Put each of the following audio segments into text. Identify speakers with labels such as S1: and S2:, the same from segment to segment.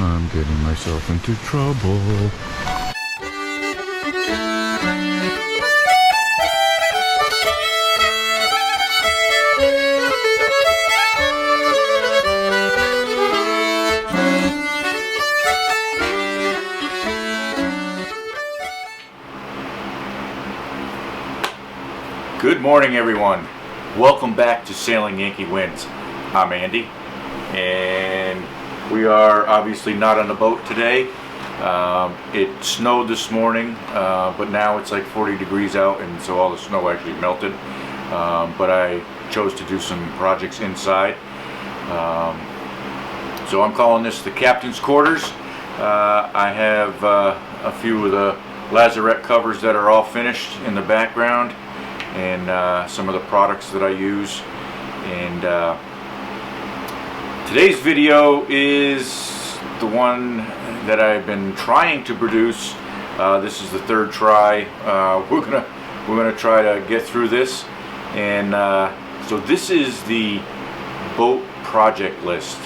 S1: I'm getting myself into trouble.
S2: Good morning, everyone. Welcome back to Sailing Yankee Winds. I'm Andy, and we are obviously not on the boat today. It snowed this morning, but now it's like 40 degrees out, and so all the snow actually melted. But I chose to do some projects inside. So I'm calling this the captain's quarters. I have a few of the lazarette covers that are all finished in the background, and some of the products that I use. And today's video is the one that I've been trying to produce. This is the third try. We're gonna try to get through this. And so this is the boat project list.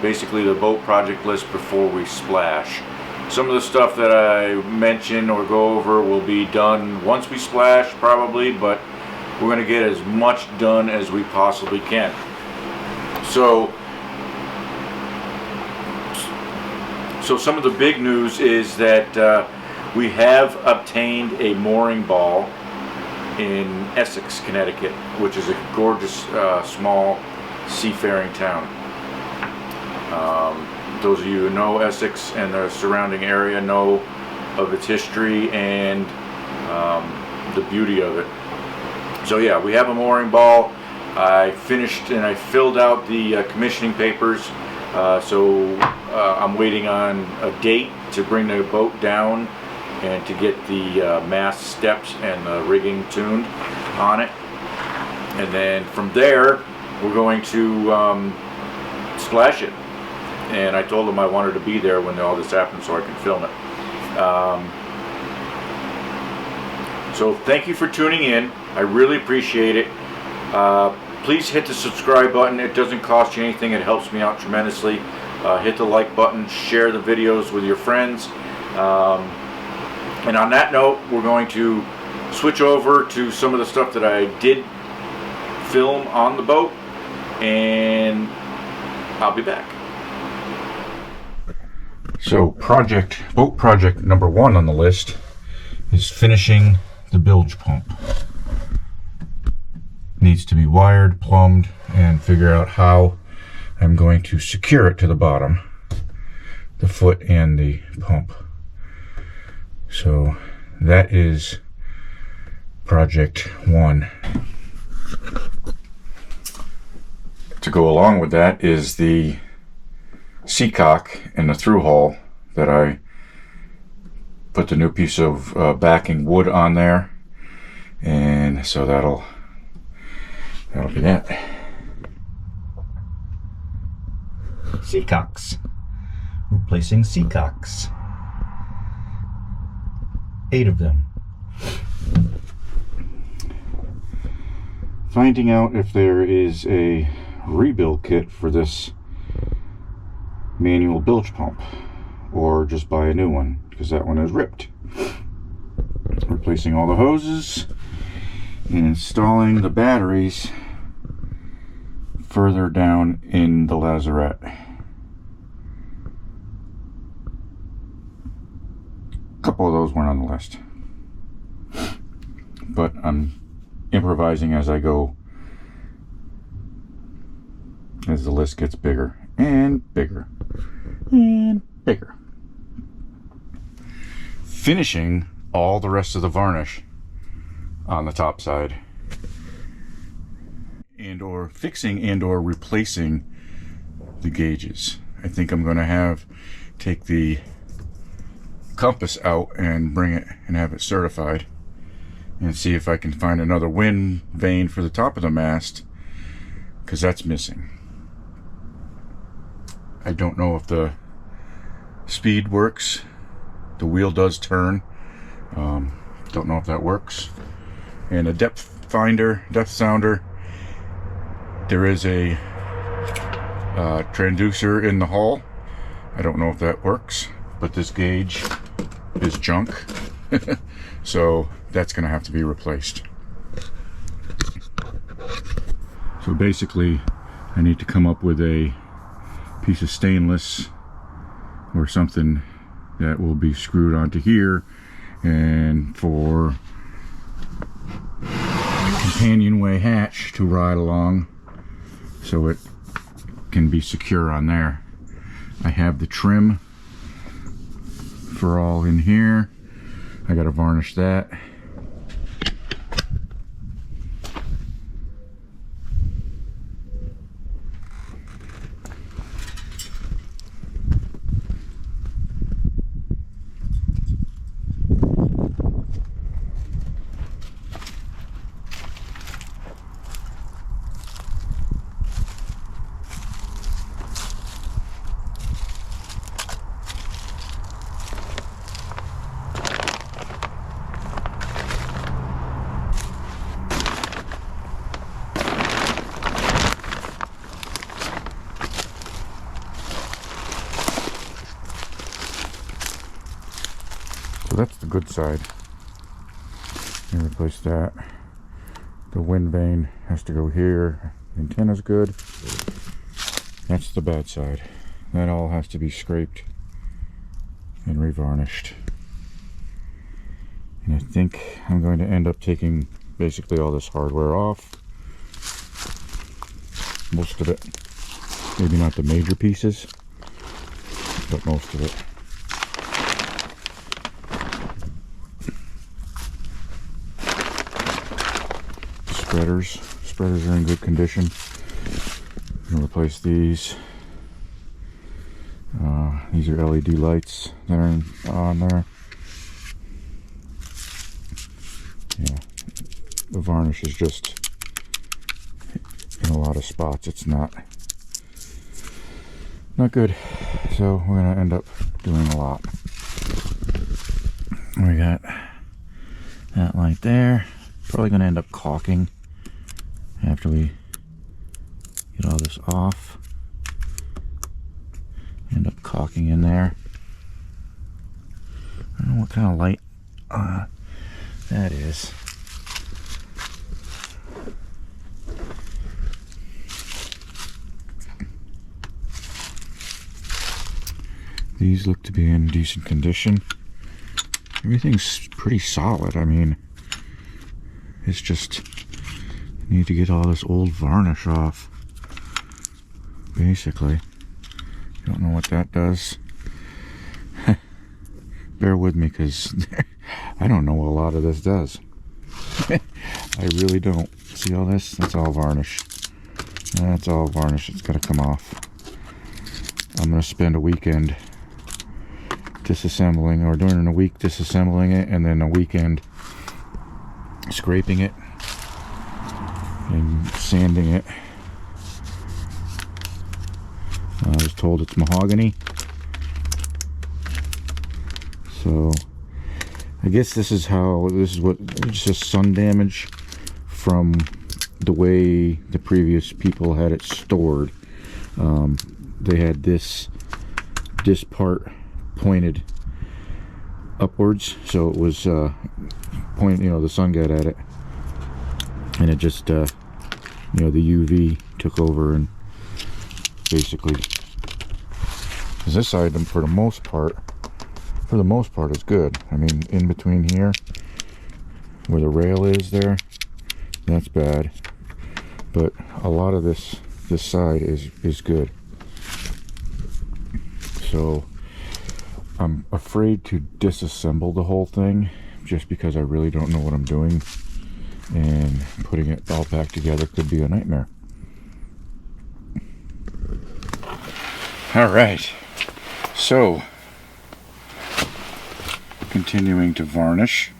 S2: Basically the boat project list before we splash. Some of the stuff that I mention or go over will be done once we splash probably, but we're going to get as much done as we possibly can. So some of the big news is that we have obtained a mooring ball in Essex, Connecticut, which is a gorgeous small seafaring town. Those of you who know Essex and the surrounding area know of its history and the beauty of it. So yeah, we have a mooring ball. I finished and I filled out the commissioning papers. So I'm waiting on a date to bring the boat down and to get the mast steps and the rigging tuned on it. And then from there, we're going to splash it. And I told them I wanted to be there when all this happened so I can film it. So thank you for tuning in. I really appreciate it. Please hit the subscribe button. It doesn't cost you anything. It helps me out tremendously. Hit the like button. Share the videos with your friends. And on that note, we're going to switch over to some of the stuff that I did film on the boat. And I'll be back. So boat project number one on the list is finishing the bilge pump. Needs to be wired, plumbed, and figure out how I'm going to secure it to the bottom, the foot and the pump. So that is project one. To go along with that is the seacock and the through hull that I put the new piece of backing wood on there, and so that'll be that. Seacocks. Replacing seacocks. 8 of them. Finding out if there is a rebuild kit for this manual bilge pump, or just buy a new one because that one is ripped. Replacing all the hoses and installing the batteries further down in the lazarette. A couple of those weren't on the list, but I'm improvising as I go, as the list gets bigger and bigger and bigger. Finishing all the rest of the varnish on the top side, and or fixing and or replacing the gauges. I think I'm going to take the compass out and bring it and have it certified, and see if I can find another wind vane for the top of the mast, because that's missing. I don't know if the speed works. The wheel does turn. Don't know if that works. And a depth sounder. There is a transducer in the hull
S1: I don't know if that works, but this gauge is junk. So that's gonna have to be replaced. So basically I need to come up with a piece of stainless or something that will be screwed onto here, and for companionway hatch to ride along so it can be secure on there. I have the trim for all in here. I gotta varnish that. So that's the good side. And replace that. The wind vane has to go here. The antenna's good. That's the bad side. That all has to be scraped and revarnished. And I think I'm going to end up taking basically all this hardware off. Most of it. Maybe not the major pieces, but most of it. Spreaders are in good condition. I'm gonna replace these. These are LED lights that are on there. Yeah, the varnish is just in a lot of spots. It's not good. So we're gonna end up doing a lot. We got that light there. Probably gonna end up caulking after we get all this off. End up caulking in there. I don't know what kind of light that is. These look to be in decent condition. Everything's pretty solid. I mean, it's just need to get all this old varnish off, basically. Don't know what that does. Bear with me, because I don't know what a lot of this does. I really don't. See all this? That's all varnish. That's all varnish. It's got to come off. I'm going to spend a weekend disassembling, or during a week disassembling it, and then a weekend scraping it and sanding it. I was told it's mahogany, so I guess this is what it's just sun damage from the way the previous people had it stored. They had this part pointed upwards, so it was the sun got at it, and it just the UV took over, and basically, because this side, for the most part is good. I mean, in between here where the rail is there, that's bad, but a lot of this side is good. So I'm afraid to disassemble the whole thing, just because I really don't know what I'm doing, and putting it all back together could be a nightmare. Alright, so continuing to varnish.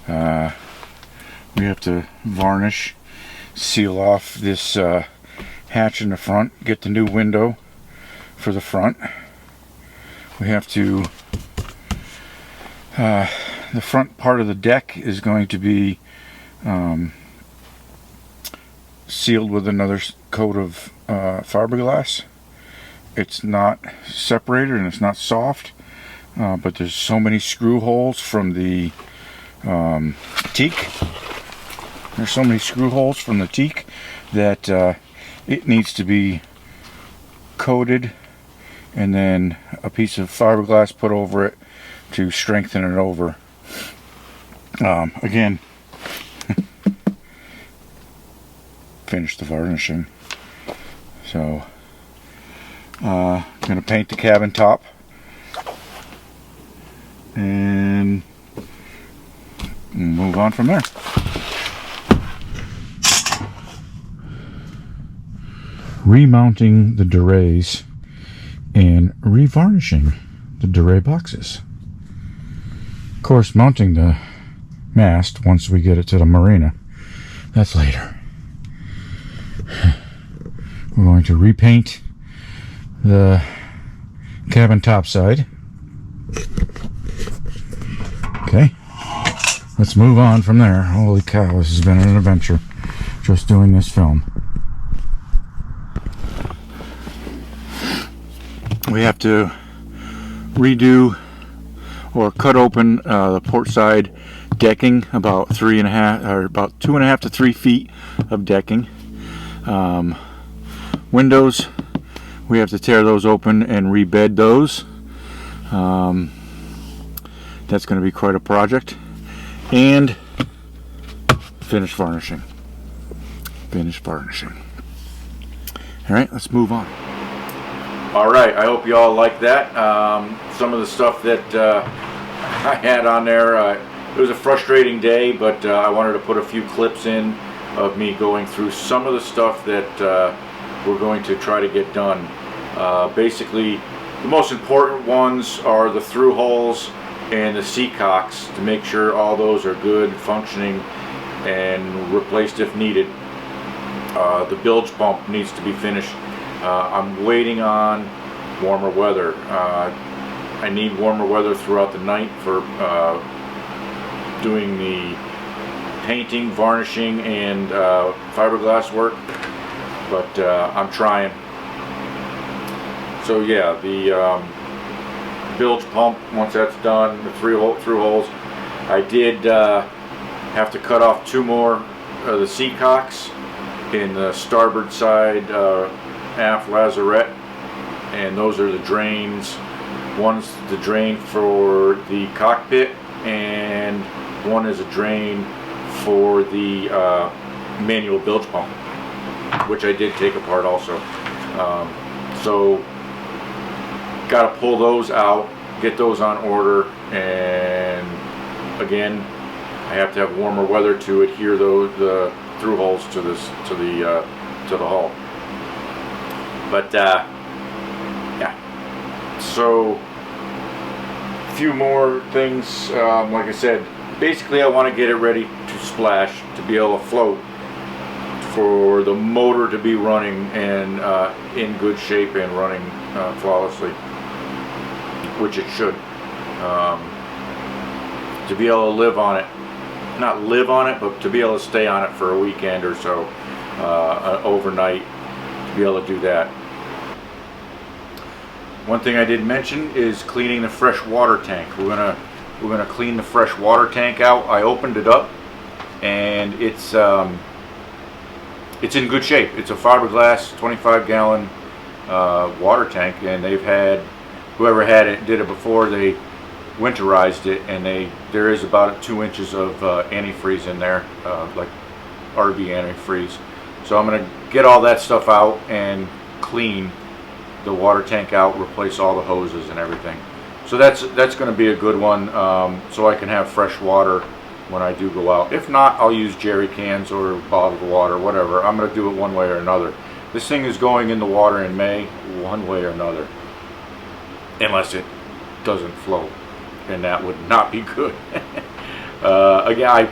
S1: We have to varnish, seal off this hatch in the front, get the new window for the front. We have to the front part of the deck is going to be sealed with another coat of fiberglass, it's not separated and it's not soft, but there's so many screw holes from the teak. There's so many screw holes from the teak that it needs to be coated and then a piece of fiberglass put over it to strengthen it over. Again, finish the varnishing. So I'm going to paint the cabin top and move on from there. Remounting the derays and revarnishing the derail boxes. Of course, mounting the mast once we get it to the marina, that's later. We're going to repaint the cabin topside. Okay, let's move on from there. Holy cow, this has been an adventure just doing this film. We have to redo or cut open the port side decking, about 2.5 to 3 feet of decking. Windows, we have to tear those open and rebed those. That's going to be quite a project. And finish varnishing. All right, let's move on. All right, I hope you all like that. Some of the stuff that I had on there, it was a frustrating day, but I wanted to put a few clips in of me going through some of the stuff that we're going to try to get done. Basically, the most important ones are the through holes and the seatcocks, to make sure all those are good, functioning, and replaced if needed. The bilge pump needs to be finished. I'm waiting on warmer weather. I need warmer weather throughout the night for doing the painting, varnishing, and fiberglass work, but I'm trying. So yeah, the bilge pump, once that's done, the through holes, I did have to cut off 2 more of the seatcocks in the starboard side aft lazarette, and those are the drains. One's the drain for the cockpit, and one is a drain for the manual bilge pump, which I did take apart also. So got to pull those out, get those on order, and again, I have to have warmer weather to adhere the through holes to the hull. But yeah, so a few more things. Like I said, basically I want to get it ready to splash, to be able to float, for the motor to be running and in good shape and running flawlessly, which it should. To be able to live on it, not live on it, but to be able to stay on it for a weekend or so, overnight, to be able to do that. One thing I did mention is cleaning the fresh water tank. We're gonna clean the fresh water tank out. I opened it up, and it's in good shape. It's a fiberglass 25-gallon water tank, and they've had, whoever had it did it before, they winterized it, and there is about 2 inches of antifreeze in there, like RB antifreeze. So I'm gonna get all that stuff out and clean the water tank out, replace all the hoses and everything. So that's going to be a good one, so I can have fresh water when I do go out. If not, I'll use jerry cans or bottled water, whatever. I'm going to do it one way or another. This thing is going in the water in May, one way or another, unless it doesn't float, and that would not be good. Again, I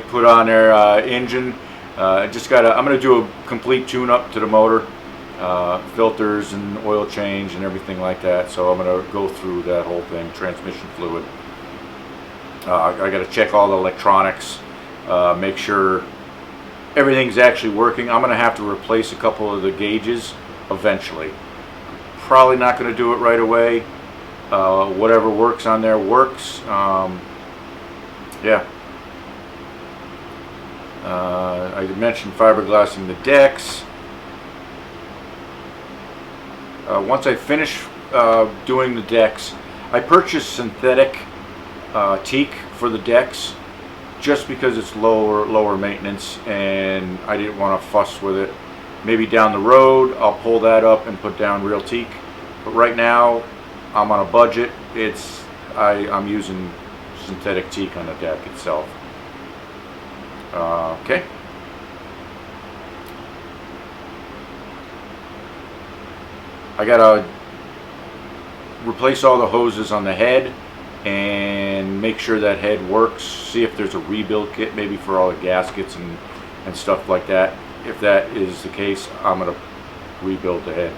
S1: put on there engine. I'm going to do a complete tune-up to the motor. Filters and oil change and everything like that, so I'm going to go through that whole thing. Transmission fluid, I got to check all the electronics, make sure everything's actually working. I'm going to have to replace a couple of the gauges eventually
S2: probably not going to do it right away. Whatever works on there works. Yeah. I mentioned fiberglassing the decks. Once I finish doing the decks, I purchased synthetic teak for the decks just because it's lower maintenance, and I didn't want to fuss with it. Maybe down the road I'll pull that up and put down real teak, but right now I'm on a budget. I'm using synthetic teak on the deck itself. Okay. I gotta replace all the hoses on the head and make sure that head works. See if there's a rebuild kit maybe for all the gaskets and stuff like that. If that is the case, I'm gonna rebuild the head.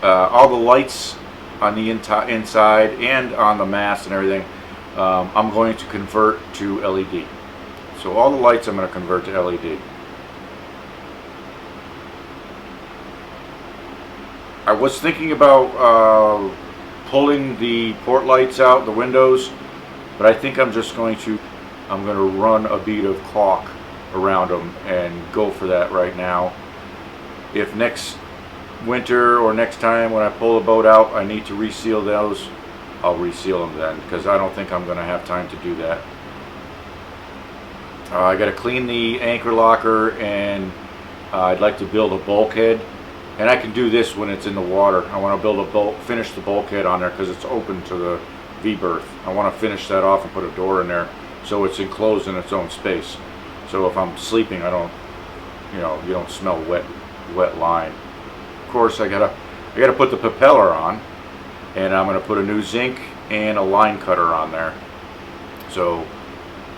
S2: All the lights on the inside and on the mast and everything, I'm going to convert to LED. So all the lights I'm going to convert to LED. I was thinking about pulling the port lights out, the windows, but I think I'm going to run a bead of caulk around them and go for that right now. If next winter or next time when I pull the boat out I need to reseal those, I'll reseal them then, because I don't think I'm going to have time to do that. I got to clean the anchor locker, and I'd like to build a bulkhead, and I can do this when it's in the water. I want to finish the bulkhead on there because it's open to the V-berth. I want to finish that off and put a door in there so it's enclosed in its own space. So if I'm sleeping, I don't, you don't smell wet line. Of course, I gotta put the propeller on, and I'm gonna put a new zinc and a line cutter on there. So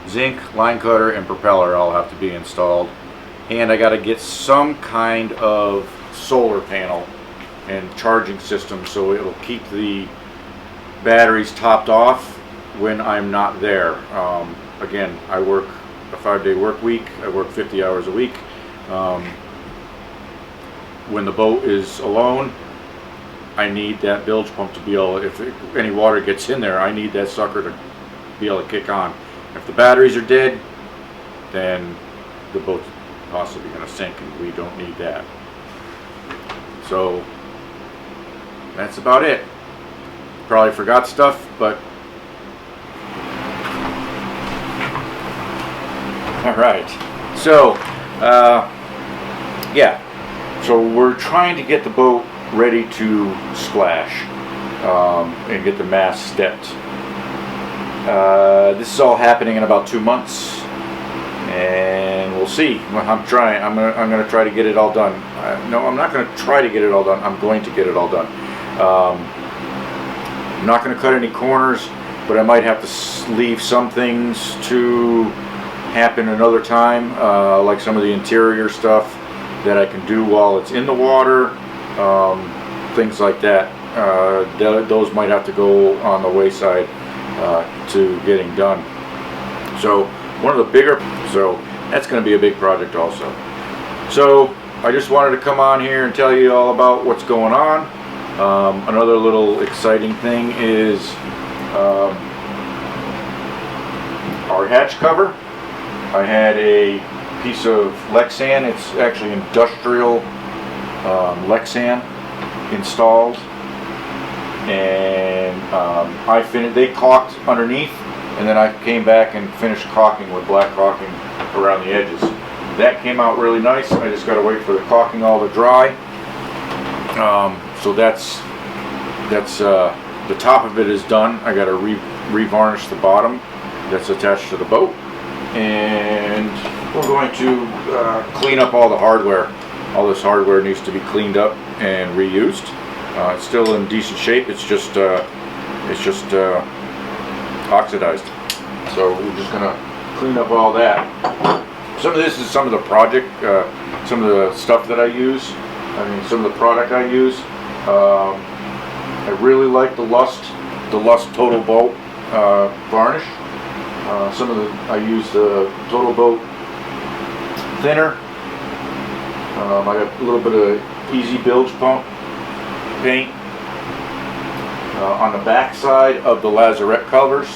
S2: zinc, line cutter, and propeller all have to be installed, and I gotta get some kind of solar panel and charging system so it'll keep the batteries topped off when I'm not there. Again, I work a 5-day work week. I work 50 hours a week. When the boat is alone, I need that bilge pump to be able, if any water gets in there, I need that sucker to be able to kick on. If the batteries are dead, then the boat's possibly going to sink, and we don't need that. So that's about it. Probably forgot stuff, but all right. So yeah. So we're trying to get the boat ready to splash and get the mast stepped. This is all happening in about 2 months, and we'll see. I'm trying. I'm gonna try to get it all done. No, I'm not gonna try to get it all done. I'm going to get it all done. I'm not gonna cut any corners, but I might have to leave some things to happen another time, like some of the interior stuff that I can do while it's in the water, things like that. Those might have to go on the wayside to getting done. So so that's going to be a big project also. So I just wanted to come on here and tell you all about what's going on. Another little exciting thing is our hatch cover. I had a piece of Lexan. It's actually industrial Lexan installed, and they caulked underneath, and then I came back and finished caulking with black caulking around the edges. That came out really nice. I just got to wait for the caulking all to dry. So that's the top of it is done. I got to revarnish the bottom that's attached to the boat, and we're going to clean up all the hardware. All this hardware needs to be cleaned up and reused. It's still in decent shape. It's just oxidized. So we're just gonna clean up all that. Some of this is some of the project, some of the stuff that I use. Some of the product I use. I really like the Lust Total Boat varnish. I use the Total Boat thinner I got a little bit of easy bilge pump paint. On the back side of the lazarette covers,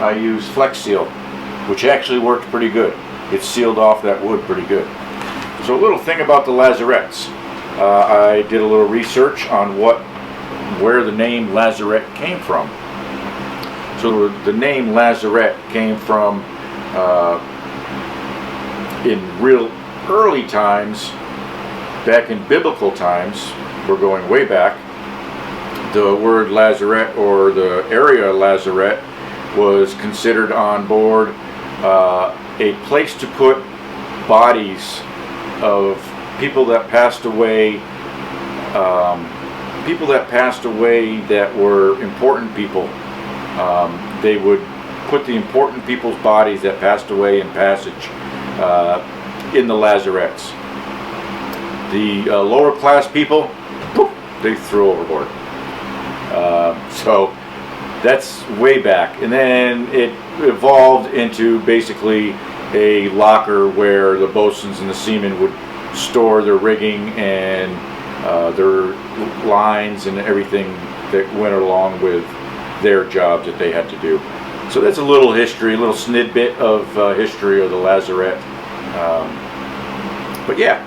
S2: I use Flex Seal, which actually worked pretty good. It sealed off that wood pretty good. So a little thing about the lazarettes. I did a little research on where the name lazarette came from. So the name lazarette came from, in real early times, back in biblical times, we're going way back, the word lazarette, or the area lazarette, was considered on board a place to put bodies of people that passed away, that were important people. They would put the important people's bodies that passed away in passage in the lazarettes. The lower class people, poof, they threw overboard. So that's way back, and then it evolved into basically a locker where the boatswains and the seamen would store their rigging and their lines and everything that went along with their jobs that they had to do. So that's a little history, a little snidbit of history of the lazarette. But yeah,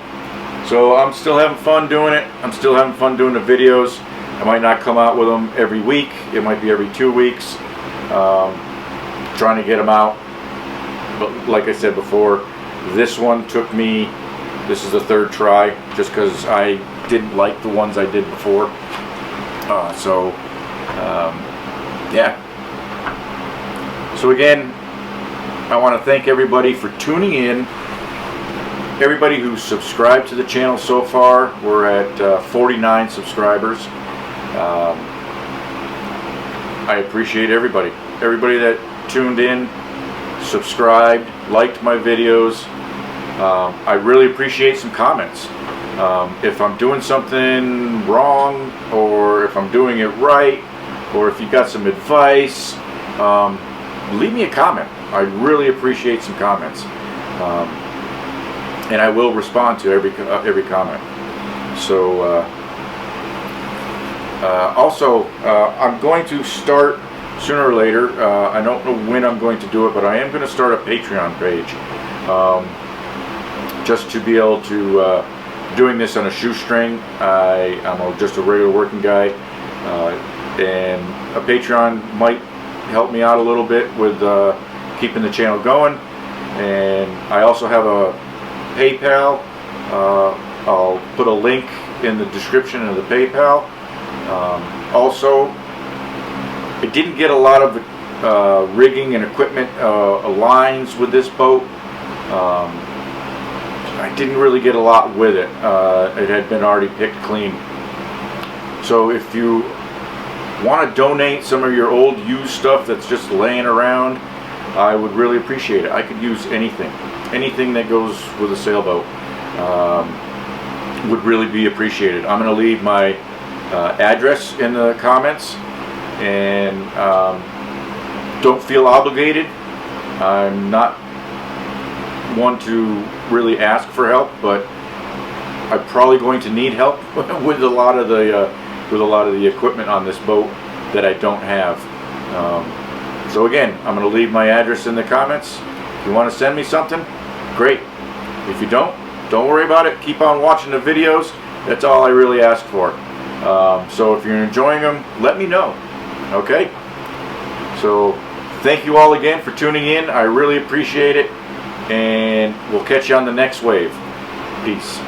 S2: so I'm still having fun doing it. I'm still having fun doing the videos. I might not come out with them every week. It might be every 2 weeks. Trying to get them out. But like I said before, this one took me, this is the third try, just because I didn't like the ones I did before. Yeah. So again, I want to thank everybody for tuning in. Everybody who's subscribed to the channel so far. We're at 49 subscribers. I appreciate everybody that tuned in, subscribed, liked my videos. I really appreciate some comments. If I'm doing something wrong, or if I'm doing it right, or if you got some advice, leave me a comment. I really appreciate some comments, and I will respond to every comment. So also, I'm going to start sooner or later. I don't know when I'm going to do it, but I am going to start a Patreon page, just to be able to doing this on a shoestring. I'm just a regular working guy, and a Patreon might help me out a little bit with keeping the channel going. And I also have a PayPal. I'll put a link in the description of the PayPal. Also, I didn't get a lot of rigging and equipment lines with this boat. I didn't really get a lot with it. It had been already picked clean. So if you want to donate some of your old used stuff that's just laying around, I would really appreciate it. I could use anything that goes with a sailboat. Would really be appreciated. I'm going to leave my address in the comments, and don't feel obligated. I'm not one to really ask for help, but I'm probably going to need help with a lot of the equipment on this boat that I don't have. So again, I'm going to leave my address in the comments. If you want to send me something, great. If you don't worry about it. Keep on watching the videos. That's all I really ask for. So if you're enjoying them, let me know. Okay? So thank you all again for tuning in. I really appreciate it. And we'll catch you on the next wave. Peace.